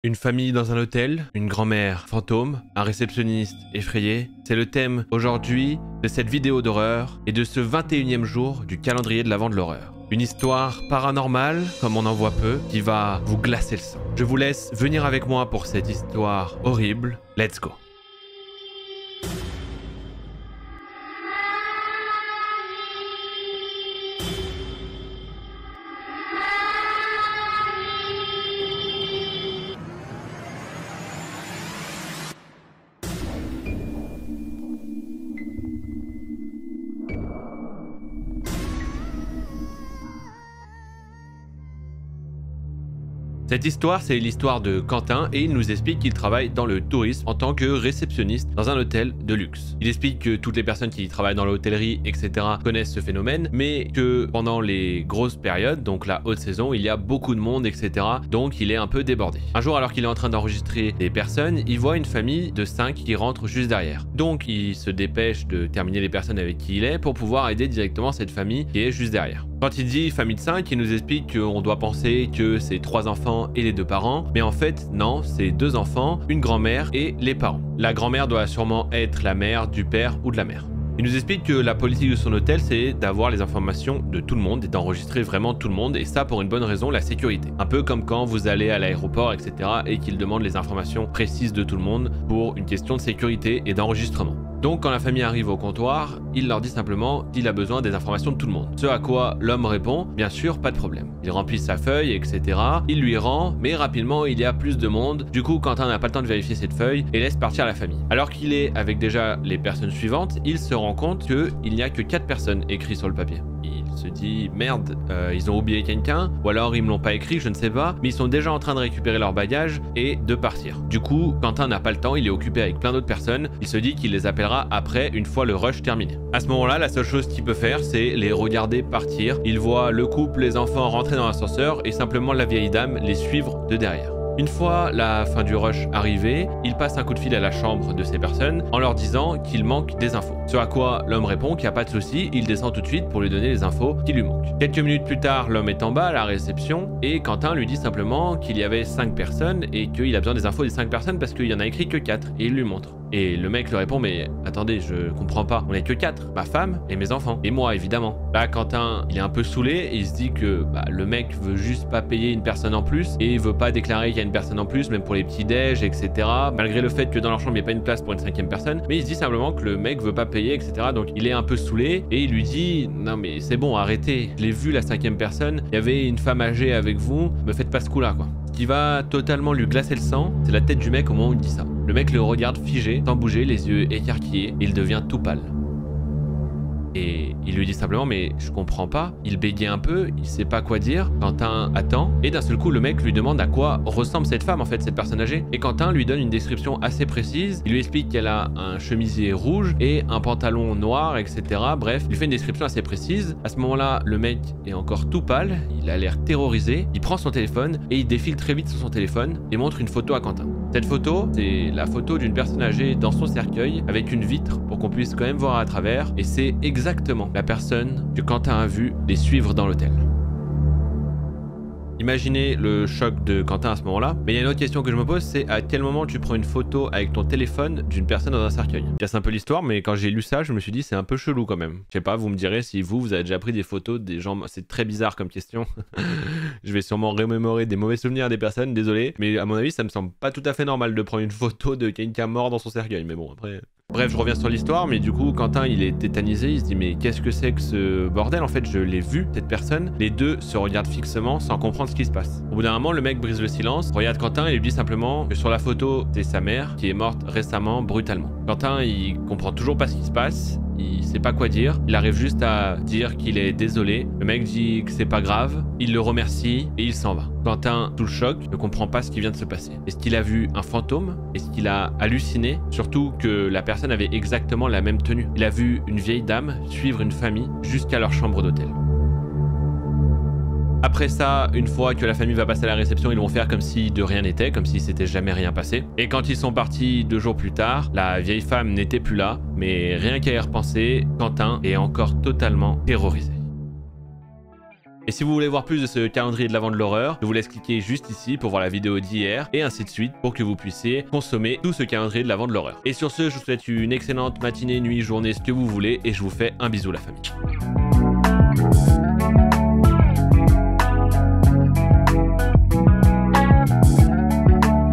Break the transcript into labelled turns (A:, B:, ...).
A: Une famille dans un hôtel, une grand-mère fantôme, un réceptionniste effrayé. C'est le thème aujourd'hui de cette vidéo d'horreur et de ce 21e jour du calendrier de l'Avent de l'horreur. Une histoire paranormale, comme on en voit peu, qui va vous glacer le sang. Je vous laisse venir avec moi pour cette histoire horrible. Let's go! Cette histoire, c'est l'histoire de Quentin et il nous explique qu'il travaille dans le tourisme en tant que réceptionniste dans un hôtel de luxe. Il explique que toutes les personnes qui travaillent dans l'hôtellerie, etc. connaissent ce phénomène, mais que pendant les grosses périodes, donc la haute saison, il y a beaucoup de monde, etc. Donc il est un peu débordé. Un jour, alors qu'il est en train d'enregistrer des personnes, il voit une famille de 5 qui rentre juste derrière. Donc il se dépêche de terminer les personnes avec qui il est pour pouvoir aider directement cette famille qui est juste derrière. Quand il dit famille de 5, il nous explique qu'on doit penser que c'est 3 enfants et les 2 parents, mais en fait non, c'est 2 enfants, une grand-mère et les parents. La grand-mère doit sûrement être la mère du père ou de la mère. Il nous explique que la politique de son hôtel, c'est d'avoir les informations de tout le monde et d'enregistrer vraiment tout le monde, et ça pour une bonne raison, la sécurité. Un peu comme quand vous allez à l'aéroport, etc. et qu'il demande les informations précises de tout le monde pour une question de sécurité et d'enregistrement. Donc quand la famille arrive au comptoir, il leur dit simplement qu'il a besoin des informations de tout le monde. Ce à quoi l'homme répond, bien sûr, pas de problème. Il remplit sa feuille, etc. Il lui rend, mais rapidement il y a plus de monde. Du coup, Quentin n'a pas le temps de vérifier cette feuille et laisse partir la famille. Alors qu'il est avec déjà les personnes suivantes, il se rend compte qu'il n'y a que 4 personnes écrites sur le papier. Il se dit merde, ils ont oublié quelqu'un, ou alors ils me l'ont pas écrit, je ne sais pas, mais ils sont déjà en train de récupérer leur bagage et de partir. Du coup, Quentin n'a pas le temps, il est occupé avec plein d'autres personnes, il se dit qu'il les appellera après une fois le rush terminé. À ce moment-là, la seule chose qu'il peut faire, c'est les regarder partir. Il voit le couple, les enfants rentrer dans l'ascenseur et simplement la vieille dame les suivre de derrière. Une fois la fin du rush arrivée, il passe un coup de fil à la chambre de ces personnes en leur disant qu'il manque des infos. Ce à quoi l'homme répond qu'il n'y a pas de souci, il descend tout de suite pour lui donner les infos qui lui manquent. Quelques minutes plus tard, l'homme est en bas à la réception et Quentin lui dit simplement qu'il y avait 5 personnes et qu'il a besoin des infos des 5 personnes parce qu'il y en a écrit que 4 et il lui montre. Et le mec lui répond mais attendez, je comprends pas, on est que 4, ma femme et mes enfants, et moi évidemment. Là Quentin il est un peu saoulé et il se dit que le mec veut juste pas payer une personne en plus et il veut pas déclarer qu'il y a une personne en plus, même pour les petits déj, etc. Malgré le fait que dans leur chambre il n'y a pas une place pour une 5e personne, mais il se dit simplement que le mec veut pas payer, etc. Donc il est un peu saoulé et il lui dit non mais c'est bon, arrêtez, je l'ai vu la 5e personne, il y avait une femme âgée avec vous, me faites pas ce coup là quoi. Ce qui va totalement lui glacer le sang, c'est la tête du mec au moment où il dit ça. Le mec le regarde figé, sans bouger, les yeux écarquillés, et il devient tout pâle. Et il lui dit simplement mais je comprends pas, il bégaye un peu, il sait pas quoi dire. Quentin attend et d'un seul coup le mec lui demande à quoi ressemble cette femme en fait, cette personne âgée, et Quentin lui donne une description assez précise. Il lui explique qu'elle a un chemisier rouge et un pantalon noir, etc. Bref, il fait une description assez précise. À ce moment là le mec est encore tout pâle, il a l'air terrorisé, il prend son téléphone et il défile très vite sur son téléphone et montre une photo à Quentin. Cette photo, c'est la photo d'une personne âgée dans son cercueil avec une vitre pour qu'on puisse quand même voir à travers, et c'est exactement la personne que Quentin a vu les suivre dans l'hôtel. Imaginez le choc de Quentin à ce moment-là. Mais il y a une autre question que je me pose, c'est à quel moment tu prends une photo avec ton téléphone d'une personne dans un cercueil? Je casse un peu l'histoire, mais quand j'ai lu ça, je me suis dit c'est un peu chelou quand même. Je sais pas, vous me direz si vous avez déjà pris des photos des gens. C'est très bizarre comme question. Je vais sûrement remémorer des mauvais souvenirs des personnes, désolé. Mais à mon avis, ça me semble pas tout à fait normal de prendre une photo de quelqu'un mort dans son cercueil. Mais bon, après... Bref, je reviens sur l'histoire, mais du coup, Quentin, il est tétanisé, il se dit mais qu'est-ce que c'est que ce bordel? En fait, je l'ai vu, cette personne. Les deux se regardent fixement sans comprendre ce qui se passe. Au bout d'un moment, le mec brise le silence, regarde Quentin et lui dit simplement que sur la photo, c'est sa mère qui est morte récemment, brutalement. Quentin, il comprend toujours pas ce qui se passe, il sait pas quoi dire, il arrive juste à dire qu'il est désolé. Le mec dit que c'est pas grave, il le remercie et il s'en va. Quentin, sous le choc, ne comprend pas ce qui vient de se passer. Est-ce qu'il a vu un fantôme? Est-ce qu'il a halluciné? Surtout que la personne avait exactement la même tenue. Il a vu une vieille dame suivre une famille jusqu'à leur chambre d'hôtel. Après ça, une fois que la famille va passer à la réception, ils vont faire comme si de rien n'était, comme si c'était jamais rien passé. Et quand ils sont partis 2 jours plus tard, la vieille femme n'était plus là, mais rien qu'à y repenser, Quentin est encore totalement terrorisé. Et si vous voulez voir plus de ce calendrier de l'Avent de l'horreur, je vous laisse cliquer juste ici pour voir la vidéo d'hier et ainsi de suite pour que vous puissiez consommer tout ce calendrier de l'Avent de l'horreur. Et sur ce, je vous souhaite une excellente matinée, nuit, journée, ce que vous voulez et je vous fais un bisou la famille.